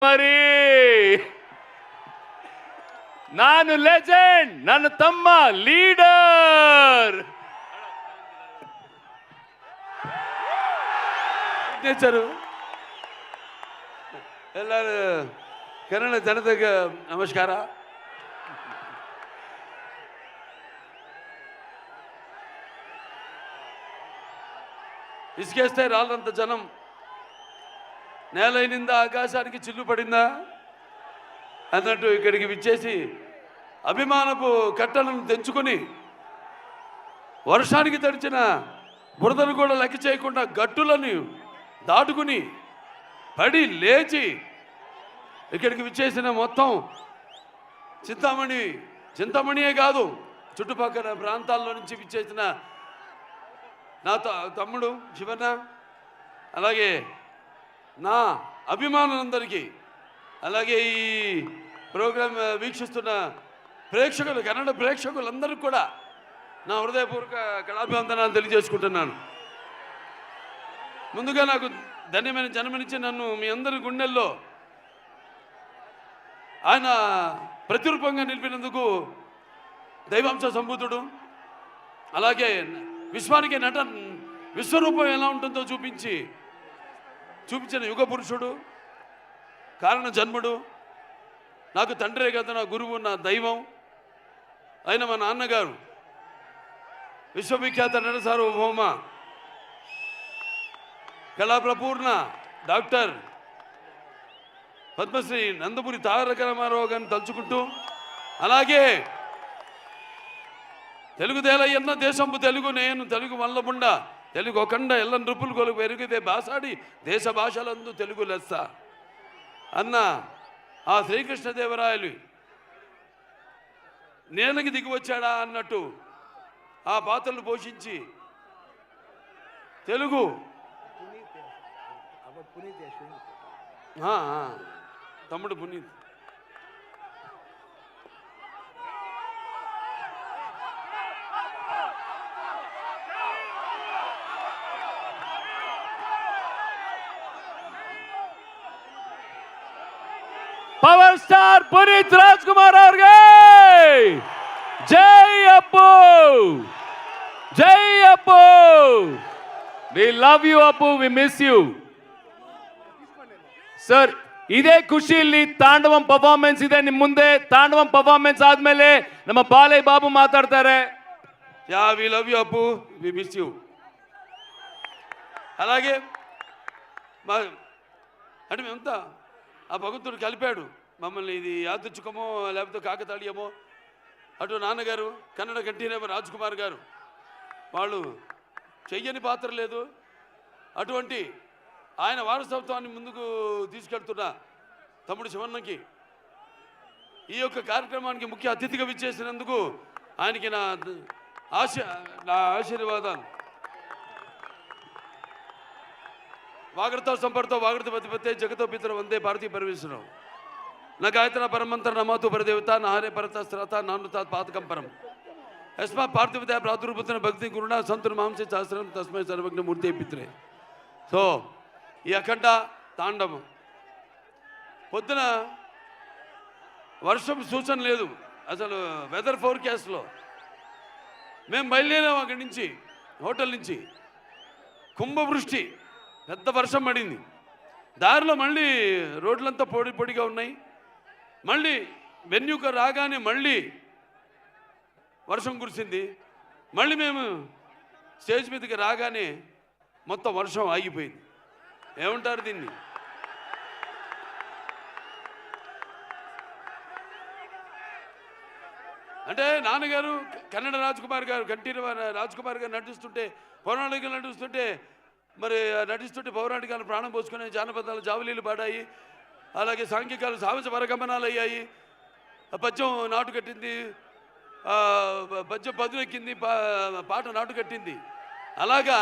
మరి ನಾನು ಲೆಜೆಂಡ್, ನನ್ನ ತಮ್ಮ ಲೀಡರ್. ಸಿಗ್ನೇಚರು ಎಲ್ಲರೂ ಕನ್ನಡ ಜನತೆಗೆ ನಮಸ್ಕಾರ. ఇసుకేస్తే రాళ్ళంత జనం నేలైనిందా ఆకాశానికి చిల్లు పడిందా అన్నట్టు ఇక్కడికి విచ్చేసి అభిమానపు కట్టలను తెంచుకొని వర్షానికి తడిచిన బురదను కూడా లెక్క చేయకుండా గట్టులను దాటుకుని పడి లేచి ఇక్కడికి విచ్చేసిన మొత్తం చింతామణియే కాదు చుట్టుపక్కల ప్రాంతాల్లో నుంచి విచ్చేసిన నా తమ్ముడు శివన్న, అలాగే నా అభిమానులందరికీ, అలాగే ఈ ప్రోగ్రాం వీక్షిస్తున్న ప్రేక్షకులు, కన్నడ ప్రేక్షకులందరికీ కూడా నా హృదయపూర్వక కళాభివందనాలు తెలియజేసుకుంటున్నాను. ముందుగా నాకు ధన్యమైన జన్మనిచ్చి నన్ను మీ అందరి గుండెల్లో ఆయన ప్రతిరూపంగా నిలిపినందుకు దైవాంశ సంభూతుడు, అలాగే విశ్వానికి విశ్వరూపం ఎలా ఉంటుందో చూపించిన యుగ పురుషుడు, కారణ జన్ముడు, నాకు తండ్రే కదా నా గురువు, నా దైవం అయిన మా నాన్నగారు విశ్వవిఖ్యాత నట సార్వభౌమ కళాప్రపూర్ణ డాక్టర్ పద్మశ్రీ నందమూరి తారక రామారావు గారిని తలుచుకుంటూ, అలాగే తెలుగు దేలయ్యన్న దేశంపు తెలుగు నేను తెలుగు వల్లబుండ తెలుగు ఒకండ ఎల్ల నృపులు కొలుగు పెరిగితే బాసాడి దేశ భాషలందు తెలుగు లెస్స అన్న ఆ శ్రీకృష్ణదేవరాయలు నేలకి దిగి వచ్చాడా అన్నట్టు ఆ పాత్రలు పోషించి తెలుగు తమ్ముడు పునీత్ ಪವರ್ ಸ್ಟಾರ್ ಪುನೀತ್ ರಾಜ್ಕುಮಾರ್ ಅವ್ರಿಗೆ ಜೈ ಅಪ್ಪು, ಜೈ Appu. We love you Appu, we miss you sir. ಇದೇ ಖುಷಿಯಲ್ಲಿ ತಾಂಡವಂ ಪರ್ಫಾರ್ಮೆನ್ಸ್ ಇದೆ ನಿಮ್ಮ ಮುಂದೆ. ತಾಂಡವಂ ಪರ್ಫಾರ್ಮೆನ್ಸ್ ಆದ್ಮೇಲೆ ನಮ್ಮ ಬಾಲಯ್ಯ ಬಾಬು ಮಾತಾಡ್ತಾರೆ. యా వి లవ్ యూ అప్పు, వి మిస్ యూ. అలాగే అంటే మేమంతా ఆ భగవంతుడు కలిపాడు మమ్మల్ని. ఇది యాదృచ్ఛికమో లేకపోతే కాకతాళీయమో, అటు నాన్నగారు కన్నడ కంఠీరవ రాజ్ కుమార్ గారు వాళ్ళు చెయ్యని పాత్ర లేదు. అటువంటి ఆయన వారసత్వాన్ని ముందుకు తీసుకెళ్తున్న తమ్ముడు శివన్నకి ఈ యొక్క కార్యక్రమానికి ముఖ్య అతిథిగా విచ్చేసినందుకు ఆయనకి నా ఆశీర్వాదాలు. వాగడతో సంపర్తో వాగడత పతిపతే జగతో పితర వందే భారతీయ పరమేశ్వరం నా గాయత్ర పరమంతర నమాతు పరదేవత నాహరే పరత శ్రత నానుతా పాతకం పరం యస్మా పార్థివదయ ప్రాదుర్భూతన భక్తి గురుణ సంతున మాంసే శాస్త్రం తస్మై సర్వజ్ఞ మూర్తి పిత్రే. సో ఈ అఖండ తాండవం పొద్దున వర్షం సూచన లేదు, అసలు వెదర్ ఫోర్కాస్ట్లో మేము బయలుదేరాం. అక్కడి నుంచి హోటల్ నుంచి కుంభవృష్టి, పెద్ద వర్షం పడింది. దారిలో మళ్ళీ రోడ్లంతా పొడిగా ఉన్నాయి. మళ్ళీ వెన్యూక రాగానే మళ్ళీ వర్షం కురిసింది. మళ్ళీ మేము స్టేజ్ మీదకి రాగానే మొత్తం వర్షం ఆగిపోయింది. ఏమంటారు దీన్ని? అంటే నాన్నగారు కన్నడ రాజ్కుమార్ గారు, కంఠీరవ రాజ్కుమార్ గారు నటిస్తుంటే, పౌరాణికలు నటిస్తుంటే, మరి నటిస్తుంటే పౌరాణికాలు ప్రాణం పోసుకునే జానపదాలు జావలీలు పాడాయి. అలాగే సాంఘికాలు సాహస పరగమనాలు అయ్యాయి. పద్యం నాటు కట్టింది, పద్యం పదునెక్కింది, పాట నాటు కట్టింది. అలాగా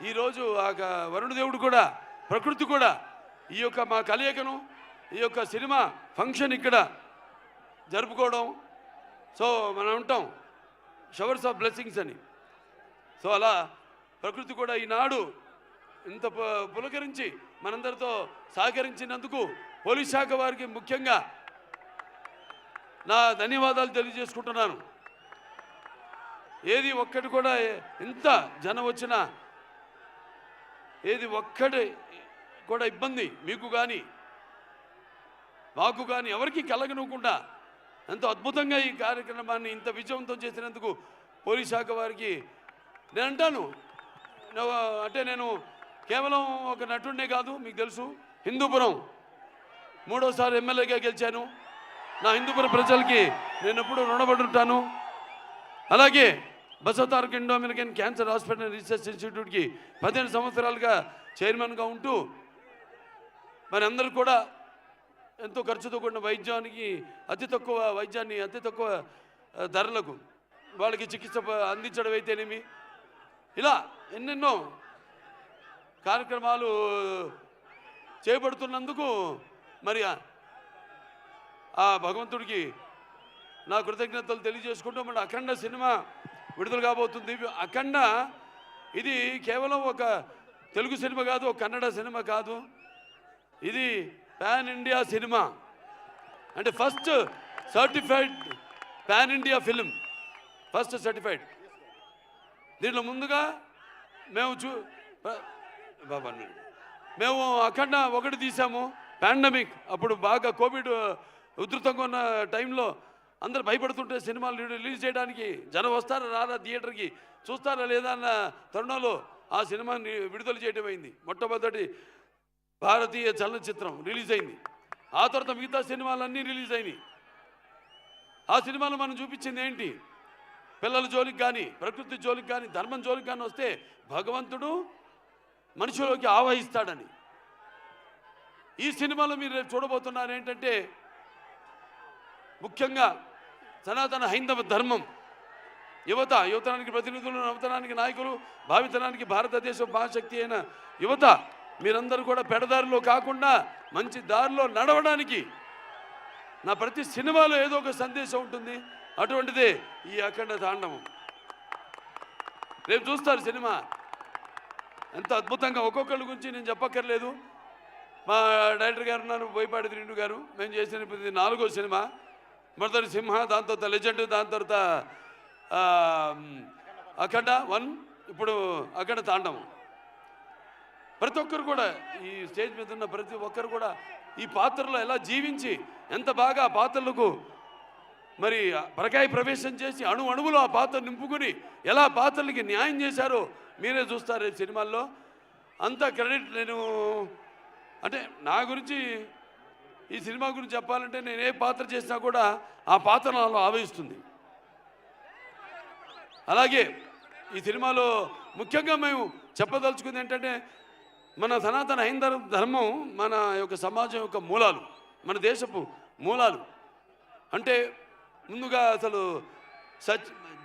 ఈరోజు ఆ వరుణదేవుడు కూడా, ప్రకృతి కూడా ఈ యొక్క మా కలయికను, ఈ యొక్క సినిమా ఫంక్షన్ ఇక్కడ జరుపుకోవడం. సో మనం ఉంటాం షవర్స్ ఆఫ్ బ్లెస్సింగ్స్ అని. సో అలా ప్రకృతి కూడా ఈనాడు ఇంత పులకరించి మనందరితో సహకరించినందుకు పోలీస్ శాఖ వారికి ముఖ్యంగా నా ధన్యవాదాలు తెలియజేసుకుంటున్నాను. ఏది ఒక్కటి కూడా ఎంత జనం వచ్చినా ఏది ఒక్కటి కూడా ఇబ్బంది మీకు కానీ మాకు కానీ ఎవరికి కలగనివ్వకుండా ఎంతో అద్భుతంగా ఈ కార్యక్రమాన్ని ఇంత విజయవంతం చేసినందుకు పోలీస్ శాఖ వారికి నేను అంటాను. అంటే నేను కేవలం ఒక నటుడినే కాదు, మీకు తెలుసు హిందూపురం 3వ సారి ఎమ్మెల్యేగా గెలిచాను. నా హిందూపురం ప్రజలకి నేను ఎప్పుడూ రుణపడి ఉంటాను. అలాగే Basavataraka Indo American cancer hospital research ఇన్స్టిట్యూట్కి 15 సంవత్సరాలుగా చైర్మన్గా ఉంటూ మరి అందరూ కూడా ఎంతో ఖర్చుతో కూడిన వైద్యానికి అతి తక్కువ వైద్యాన్ని అతి తక్కువ ధరలకు వాళ్ళకి చికిత్స అందించడం అయితేనేమి, ఇలా ఎన్నెన్నో కార్యక్రమాలు చేపడుతున్నందుకు మరి ఆ భగవంతుడికి నా కృతజ్ఞతలు తెలియజేసుకుంటూ మన అఖండ సినిమా విడుదల కాబోతుంది. అఖండ ఇది కేవలం ఒక తెలుగు సినిమా కాదు, ఒక కన్నడ సినిమా కాదు, ఇది పాన్ ఇండియా సినిమా. అంటే first certified pan India film, first certified. దీంట్లో ముందుగా మేము అఖండ 1 తీసాము. పాండమిక్ అప్పుడు బాగా కోవిడ్ ఉధృతంగా ఉన్న టైంలో అందరు భయపడుతుంటే సినిమాలు రిలీజ్ చేయడానికి జనం వస్తారా రారా థియేటర్కి చూస్తారా లేదా అన్న తరుణంలో ఆ సినిమాని విడుదల చేయడం అయింది. మొట్టమొదటి భారతీయ చలనచిత్రం రిలీజ్ అయింది. ఆ తర్వాత మిగతా సినిమాలన్నీ రిలీజ్ అయినాయి. ఆ సినిమాలో మనం చూపించింది ఏంటి? పిల్లల జోలికి కానీ, ప్రకృతి జోలికి కానీ, ధర్మం జోలికి కానీ వస్తే భగవంతుడు మనిషిలోకి ఆవహిస్తాడని. ఈ సినిమాలో మీరు చూడబోతున్నారు ఏంటంటే ముఖ్యంగా సనాతన హైందవ ధర్మం, యువతరానికి ప్రతినిధులు, నవతరానికి నాయకులు, భావితరానికి భారతదేశం మహాశక్తి అయిన యువత మీరందరూ కూడా పెడదారిలో కాకుండా మంచి దారిలో నడవడానికి నా ప్రతి సినిమాలో ఏదో ఒక సందేశం ఉంటుంది. అటువంటిదే ఈ అఖండ తాండవం. రేపు చూస్తారు సినిమా ఎంత అద్భుతంగా. ఒక్కొక్కరి గురించి నేను చెప్పక్కర్లేదు. మా డైరెక్టర్ గారు ఉన్నారు, బోయపాటి శ్రీను గారు. మేము చేసిన 4వ సినిమా. మొదటి సింహ, దాని తర్వాత లెజెండ్, దాని తర్వాత అఖండ 1, ఇప్పుడు అఖండ తాండవం. ప్రతి ఒక్కరు కూడా ఈ స్టేజ్ మీద ఉన్న ప్రతి ఒక్కరు కూడా ఈ పాత్రలో ఎలా జీవించి ఎంత బాగా ఆ పాత్రలకు మరి పరకాయ ప్రవేశం చేసి అణువులో ఆ పాత్ర నింపుకొని ఎలా పాత్రలకి న్యాయం చేశారో మీరే చూస్తారు ఈ సినిమాల్లో. అంత క్రెడిట్ నేను అంటే నా గురించి ఈ సినిమా గురించి చెప్పాలంటే నేను ఏ పాత్ర చేసినా కూడా ఆ పాత్ర నాలో ఆవహిస్తుంది. అలాగే ఈ సినిమాలో ముఖ్యంగా మేము చెప్పదలుచుకుంది ఏంటంటే మన సనాతన హైందవ ధర్మం మన యొక్క సమాజం యొక్క మూలాలు, మన దేశపు మూలాలు. అంటే ముందుగా అసలు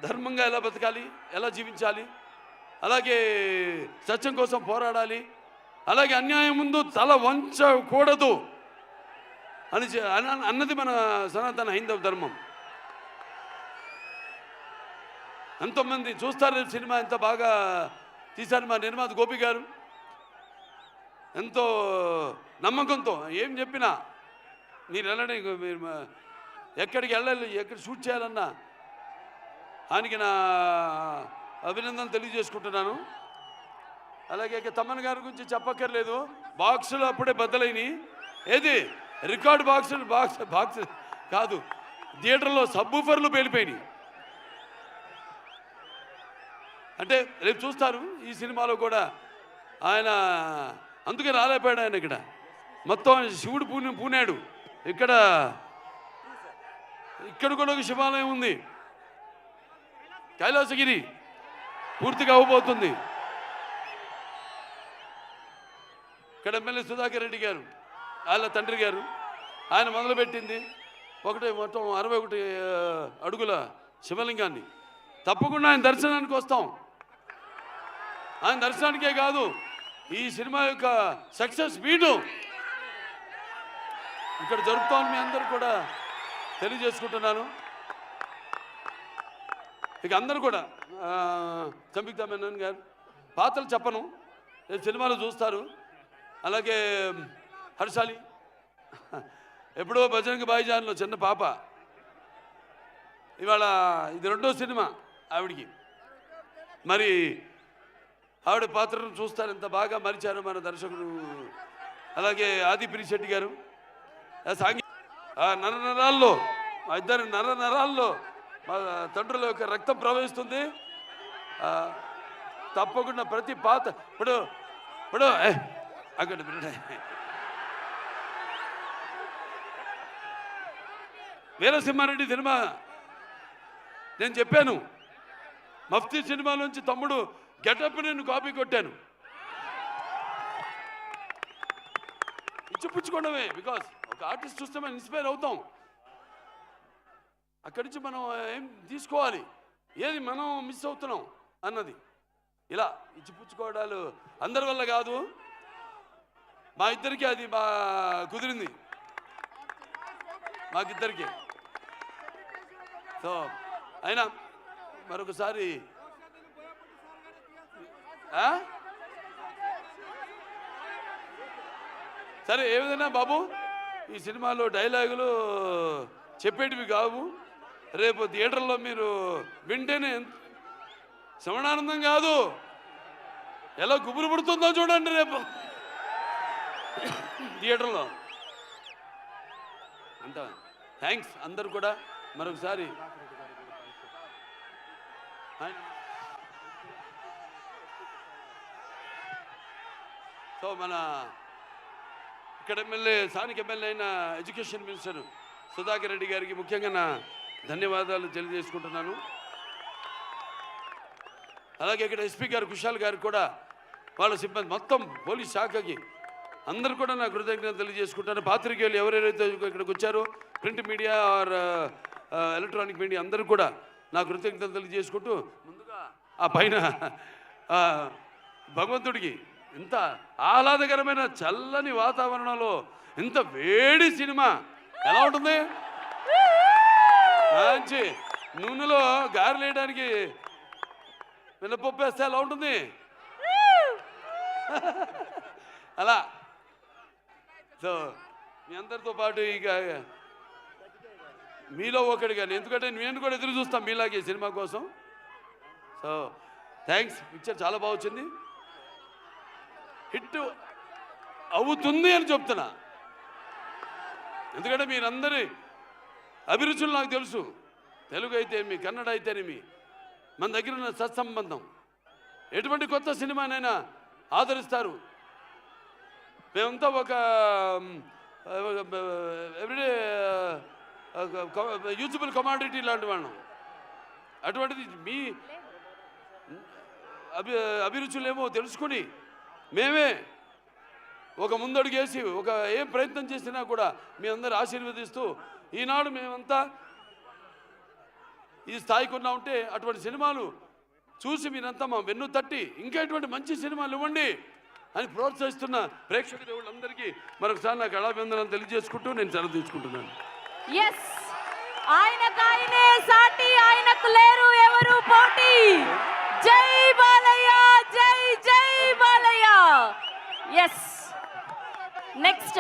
ధర్మంగా ఎలా బతకాలి, ఎలా జీవించాలి, అలాగే సత్యం కోసం పోరాడాలి, అలాగే అన్యాయం ముందు తల వంచకూడదు అన్నది మన సనాతన హైందవ ధర్మం. ఎంతోమంది చూస్తారు సినిమా, ఎంత బాగా తీశారు మా నిర్మాత గోపి గారు. ఎంతో నమ్మకంతో ఏం చెప్పినా మీరు వెళ్ళండి, మీరు ఎక్కడికి వెళ్ళాలి, ఎక్కడ షూట్ చేయాలన్నా ఆయనకి నా అభినందనలు తెలియజేసుకుంటున్నాను. అలాగే తమ్మన్ గారి గురించి చెప్పక్కర్లేదు. బాక్సులు అప్పుడే బద్దలైనవి. ఏది రికార్డ్ బాక్స్ కాదు, థియేటర్లో సబ్బూఫర్లు పేలిపోయినాయి. అంటే రేపు చూస్తారు ఈ సినిమాలో కూడా ఆయన అందుకే రాలేపోయాడు. ఆయన ఇక్కడ మొత్తం శివుడు పూనాడు. ఇక్కడ కూడా ఒక శివాలయం ఉంది, కైలాసగిరి పూర్తిగా అవ్వబోతుంది. ఇక్కడ ఎమ్మెల్యే సుధాకర్ రెడ్డి గారు, వాళ్ళ తండ్రి గారు, ఆయన మొదలుపెట్టింది మొత్తం 61 అడుగుల శివలింగాన్ని. తప్పకుండా ఆయన దర్శనానికి వస్తాం. ఆయన దర్శనానికే కాదు, ఈ సినిమా యొక్క సక్సెస్ మీటు ఇక్కడ జరుపుతామని మీ అందరూ కూడా తెలియజేసుకుంటున్నాను. ఇక అందరూ కూడా సంయుక్త మేనన్ గారు పాత్రలు చెప్పను, సినిమాలో చూస్తారు. అలాగే హర్షాలి, ఎప్పుడో బజరంగ భాయిజాన్లో చిన్న పాప, ఇవాళ ఇది 2వ సినిమా ఆవిడికి. మరి ఆవిడ పాత్రను చూస్తారు ఎంత బాగా మరిచారు మన దర్శకుడు. అలాగే ఆది పినిశెట్టి గారు నరనరాల్లో, మా ఇద్దరు నరనరాల్లో మా తండ్రుల యొక్క రక్తం ప్రవహిస్తుంది. తప్పకుండా ప్రతి పాత్ర ఇప్పుడు అక్కడ వీరసింహారెడ్డి సినిమా నేను చెప్పాను, మఫ్తీ సినిమా నుంచి తమ్ముడు గెటప్ నేను కాపీ కొట్టాను. ఇచ్చిపుచ్చుకోవడమే, బికాస్ ఒక ఆర్టిస్ట్ చూస్తే మనం ఇన్స్పైర్ అవుతాం. అక్కడి నుంచి మనం ఏం తీసుకోవాలి, ఏది మనం మిస్ అవుతున్నాం అన్నది. ఇలా ఇచ్చిపుచ్చుకోవడాలు అందరి వల్ల కాదు, మా ఇద్దరికి అది కుదిరింది, మాకిద్దరికి. సో అయినా మరొకసారి సరే, ఏ విధంగా బాబు ఈ సినిమాలో డైలాగులు చెప్పేటివి కావు. రేపు థియేటర్లో మీరు వింటేనే శ్రవణానందం కాదు, ఎలా గుబురు పుడుతుందో చూడండి రేపు థియేటర్లో. అంత థ్యాంక్స్ అందరు కూడా మరొకసారి. సో మన ఇక్కడ ఎమ్మెల్యే, స్థానిక ఎమ్మెల్యే అయిన ఎడ్యుకేషన్ మినిస్టర్ సుధాకర్ రెడ్డి గారికి ముఖ్యంగా నా ధన్యవాదాలు తెలియజేసుకుంటున్నాను. అలాగే ఇక్కడ ఎస్పీ గారు కుశాల్ గారికి కూడా, వాళ్ళ సిబ్బంది మొత్తం పోలీస్ శాఖకి అందరూ కూడా నా కృతజ్ఞతలు తెలియజేసుకుంటాను. పాత్రికేయులు ఎవరెవరైతే ఇక్కడికి వచ్చారో, print media are electronic media అందరూ కూడా నా కృతజ్ఞతలు తెలియజేసుకుంటూ, ముందుగా ఆ పైన భగవంతుడికి ఇంత ఆహ్లాదకరమైన చల్లని వాతావరణంలో ఇంత వేడి సినిమా ఎలా ఉంటుంది, మంచి నూనెలో గారెలు వేయడానికి మినపప్పు వేస్తే ఎలా ఉంటుంది అలా. సో మీ అందరితో పాటు ఇక మీలో ఒకటి కానీ, ఎందుకంటే నేను కూడా ఎదురు చూస్తాను మీలాగే సినిమా కోసం. సో థ్యాంక్స్, పిక్చర్ చాలా బాగా వచ్చింది, హిట్ అవుతుంది అని చెప్తున్నా. ఎందుకంటే మీరందరి అభిరుచులు నాకు తెలుసు, తెలుగు అయితేనేమి, కన్నడ అయితేనేమి, మన దగ్గర ఉన్న సత్సంబంధం. ఎటువంటి కొత్త సినిమానైనా ఆదరిస్తారు. మేమంతా ఒక ఎవ్రీడే యూజబుల్ కమాడిటీ లాంటి వాళ్ళం. అటువంటిది మీ అభిరుచులేమో తెలుసుకుని మేమే ఒక ముందడుగేసి ఒక ఏం ప్రయత్నం చేసినా కూడా మీ అందరూ ఆశీర్వదిస్తూ ఈనాడు మేమంతా ఈ స్థాయికి ఉన్నా ఉంటే, అటువంటి సినిమాలు చూసి మీరంతా మా వెన్ను తట్టి ఇంకా ఇటువంటి మంచి సినిమాలు ఇవ్వండి అని ప్రోత్సహిస్తున్న ప్రేక్షక దేవుళ్ళందరికీ మరొకసారి నాకు కళాభివందనాలు తెలియజేసుకుంటూ నేను సెలవు తీసుకుంటున్నాను. ఆయనకాయనే సాటి, ఆయనకు లేరు ఎవరు పోటీ. జై బాలయ్య, జై జై బాలయ్య. నెక్స్ట్